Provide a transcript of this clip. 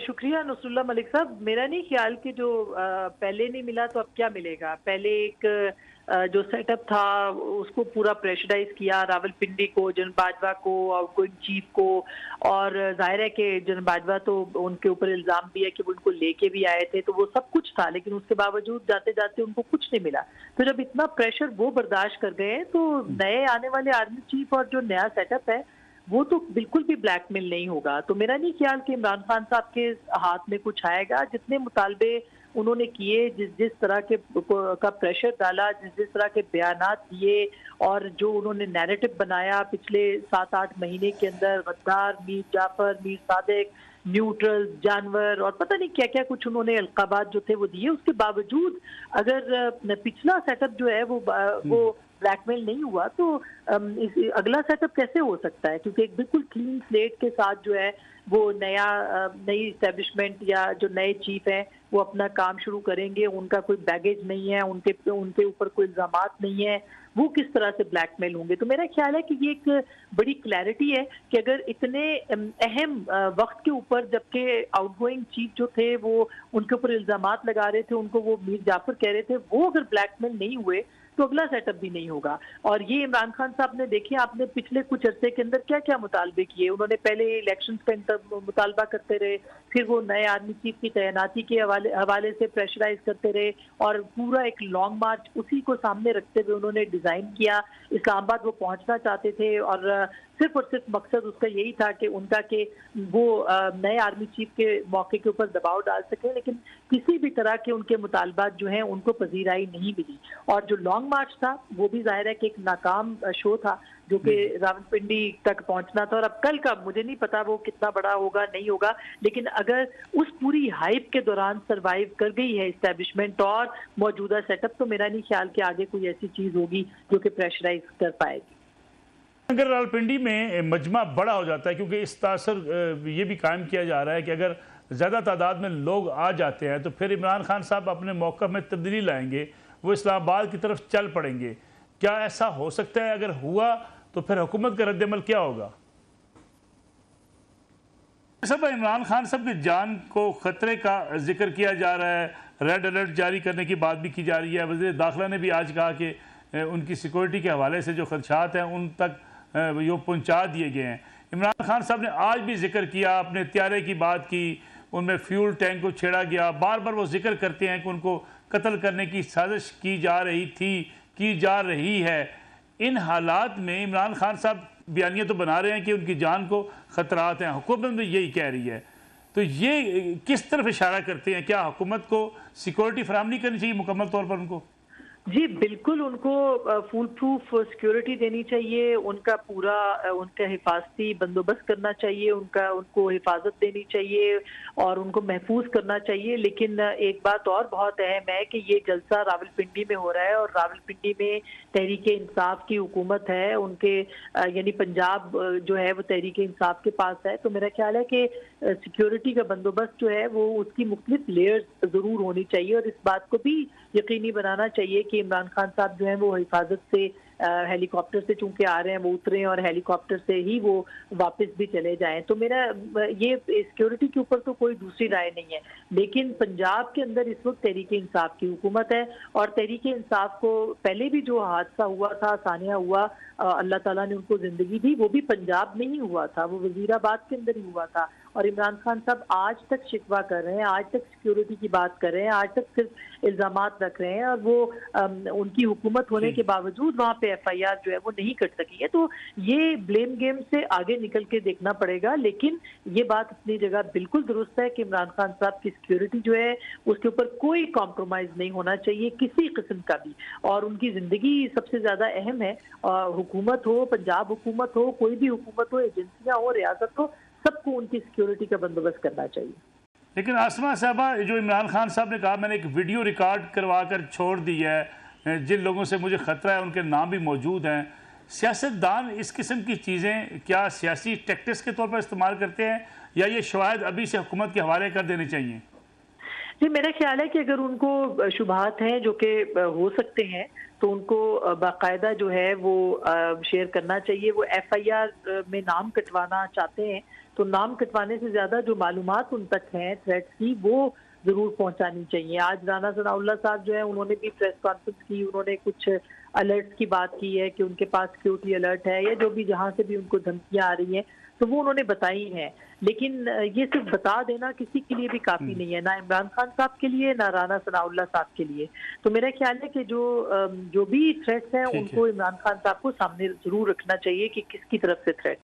शुक्रिया नसरुल्लाह मलिक साहब। मेरा नहीं ख्याल कि जो पहले नहीं मिला तो अब क्या मिलेगा। पहले एक जो सेटअप था उसको पूरा प्रेशराइज किया, रावलपिंडी को, जनरल बाजवा को, आउटगोइंग चीफ को, और जाहिर है कि जनरल बाजवा तो उनके ऊपर इल्ज़ाम भी है कि वो उनको लेके भी आए थे, तो वो सब कुछ था, लेकिन उसके बावजूद जाते जाते उनको कुछ नहीं मिला। तो जब इतना प्रेशर वो बर्दाश्त कर गए तो नए आने वाले आर्मी चीफ और जो नया सेटअप है वो तो बिल्कुल भी ब्लैकमेल नहीं होगा। तो मेरा नहीं ख्याल कि इमरान खान साहब के हाथ में कुछ आएगा। जितने मुतालबे उन्होंने किए, जिस जिस तरह के का प्रेशर डाला, जिस जिस तरह के बयानात दिए, और जो उन्होंने नैरेटिव बनाया पिछले 7-8 महीने के अंदर, गद्दार, मीर जाफर, मीर सादिक, न्यूट्रल, जानवर और पता नहीं क्या क्या कुछ उन्होंने अलकाबात जो थे वो दिए, उसके बावजूद अगर पिछला सेटअप जो है वो ब्लैकमेल नहीं हुआ तो अगला सेटअप कैसे हो सकता है? क्योंकि एक बिल्कुल क्लीन स्लेट के साथ जो है वो नई इस्टेब्लिशमेंट या जो नए चीफ हैं वो अपना काम शुरू करेंगे। उनका कोई बैगेज नहीं है, उनके ऊपर कोई इल्जामात नहीं है, वो किस तरह से ब्लैकमेल होंगे? तो मेरा ख्याल है कि ये एक बड़ी क्लैरिटी है कि अगर इतने अहम वक्त के ऊपर, जबकि आउटगोइंग चीफ जो थे वो उनके ऊपर इल्जामात लगा रहे थे, उनको वो मीर जाफर कह रहे थे, वो अगर ब्लैकमेल नहीं हुए तो अगला सेटअप भी नहीं होगा। और ये इमरान खान साहब ने देखिए, आपने पिछले कुछ अरसे के अंदर क्या क्या मुतालबे किए। उन्होंने पहले इलेक्शन पे मुतालबा करते रहे, फिर वो नए आर्मी चीफ की तैनाती के हवाले से प्रेशराइज करते रहे, और पूरा एक लॉन्ग मार्च उसी को सामने रखते हुए उन्होंने डिजाइन किया। इस्लामाबाद वो पहुंचना चाहते थे और सिर्फ और सिर्फ मकसद उसका यही था कि उनका कि वो नए आर्मी चीफ के मौके के ऊपर दबाव डाल सके, लेकिन किसी भी तरह के उनके मुतालबात जो हैं उनको पजीराई नहीं मिली। और जो लॉन्ग मार्च था वो भी जाहिर है कि एक नाकाम शो था, जो कि रावलपिंडी तक पहुंचना था। और अब कल का मुझे नहीं पता वो कितना बड़ा होगा, नहीं होगा, लेकिन अगर उस पूरी हाइप के दौरान सरवाइव कर गई है इस्टेब्लिशमेंट और मौजूदा सेटअप, तो मेरा नहीं ख्याल कि आगे कोई ऐसी चीज होगी जो कि प्रेशराइज कर पाएगी। अगर रावलपिंडी में मजमा बड़ा हो जाता है, क्योंकि इस तासर ये भी कायम किया जा रहा है कि अगर ज़्यादा तादाद में लोग आ जाते हैं तो फिर इमरान खान साहब अपने मौक़िफ़ में तब्दीली लाएंगे, वो इस्लामाबाद की तरफ चल पड़ेंगे। क्या ऐसा हो सकता है? अगर हुआ तो फिर हुकूमत का रद्द-ए-अमल क्या होगा? सब इमरान खान साहब की जान को ख़तरे का जिक्र किया जा रहा है, रेड अलर्ट जारी करने की बात भी की जा रही है। वज़ीर दाखिला ने भी आज कहा कि उनकी सिक्योरिटी के हवाले से जो खदशात हैं उन तक वो पहुँचा दिए गए हैं। इमरान खान साहब ने आज भी जिक्र किया, अपने त्यारे की बात की, उनमें फ्यूल टैंक को छेड़ा गया। बार बार वो जिक्र करते हैं कि उनको कत्ल करने की साजिश की जा रही थी, की जा रही है। इन हालात में इमरान खान साहब बयानिया तो बना रहे हैं कि उनकी जान को ख़तरात हैं, हुकूमत भी यही कह रही है। तो ये किस तरफ इशारा करते हैं? क्या हुकूमत को सिक्योरिटी फराहम नहीं करनी चाहिए मुकम्मल तौर पर उनको? जी बिल्कुल, उनको फुल प्रूफ सिक्योरिटी देनी चाहिए, उनका हिफाजती बंदोबस्त करना चाहिए, उनको हिफाजत देनी चाहिए और उनको महफूज करना चाहिए। लेकिन एक बात और बहुत अहम है कि ये जलसा रावलपिंडी में हो रहा है और रावलपिंडी में तहरीक इंसाफ की हुकूमत है, उनके यानी पंजाब जो है वो तहरीक इंसाफ के पास है। तो मेरा ख्याल है कि सिक्योरिटी का बंदोबस्त जो है वो उसकी मुख्तलिफ लेयर्स ज़रूर होनी चाहिए, और इस बात को भी यकीनी बनाना चाहिए कि इमरान खान साहब जो हैं वो हिफाजत से हेलीकॉप्टर से चूंकि आ रहे हैं वो उतरें और हेलीकॉप्टर से ही वो वापस भी चले जाएं। तो मेरा ये सिक्योरिटी के ऊपर तो कोई दूसरी राय नहीं है, लेकिन पंजाब के अंदर इस वक्त तहरीक इंसाफ की हुकूमत है और तहरीक इंसाफ को पहले भी जो हादसा हुआ था, सानिया हुआ, अल्लाह ताला ने उनको जिंदगी दी, वो भी पंजाब में ही हुआ था, वो वजीराबाद के अंदर ही हुआ था। और इमरान खान साहब आज तक शिकवा कर रहे हैं, आज तक सिक्योरिटी की बात कर रहे हैं, आज तक सिर्फ इल्जामात रख रहे हैं, और वो उनकी हुकूमत होने के बावजूद वहाँ पे FIR जो है वो नहीं कट सकी है। तो ये ब्लेम गेम से आगे निकल के देखना पड़ेगा। लेकिन ये बात अपनी जगह बिल्कुल दुरुस्त है कि इमरान खान साहब की सिक्योरिटी जो है उसके ऊपर कोई कॉम्प्रोमाइज नहीं होना चाहिए किसी किस्म का भी, और उनकी जिंदगी सबसे ज्यादा अहम है। हुकूमत हो, पंजाब हुकूमत हो, कोई भी हुकूमत हो, एजेंसियां हो, रियासत हो, सबको उनकी सिक्योरिटी का बंदोबस्त करना चाहिए। लेकिन आसमा साहबा, जो इमरान खान साहब ने कहा, मैंने एक वीडियो रिकॉर्ड करवा कर छोड़ दी है, जिन लोगों से मुझे ख़तरा है उनके नाम भी मौजूद हैं। सियासतदान इस किस्म की चीज़ें क्या सियासी टैक्टिक्स के तौर पर इस्तेमाल करते हैं, या ये शवायद अभी से हुकूमत के हवाले कर देने चाहिए? जी मेरा ख्याल है कि अगर उनको शुबहात हैं जो कि हो सकते हैं तो उनको बाकायदा जो है वो शेयर करना चाहिए। वो FIR में नाम कटवाना चाहते हैं तो नाम कटवाने से ज्यादा जो मालूमात उन तक हैं थ्रेट्स की, वो जरूर पहुंचानी चाहिए। आज राना सनाउल्लाह साहब जो है उन्होंने भी प्रेस कॉन्फ्रेंस की, उन्होंने कुछ अलर्ट्स की बात की है कि उनके पास सिक्योरिटी अलर्ट है या जो भी जहां से भी उनको धमकियां आ रही हैं, तो वो उन्होंने बताई हैं। लेकिन ये सिर्फ बता देना किसी के लिए भी काफी नहीं है, ना इमरान खान साहब के लिए, ना राना सनाउल्लाह साहब के लिए। तो मेरा ख्याल है कि जो भी थ्रेट्स हैं ठीक है। उनको इमरान खान साहब को सामने जरूर रखना चाहिए कि किसकी तरफ से थ्रेट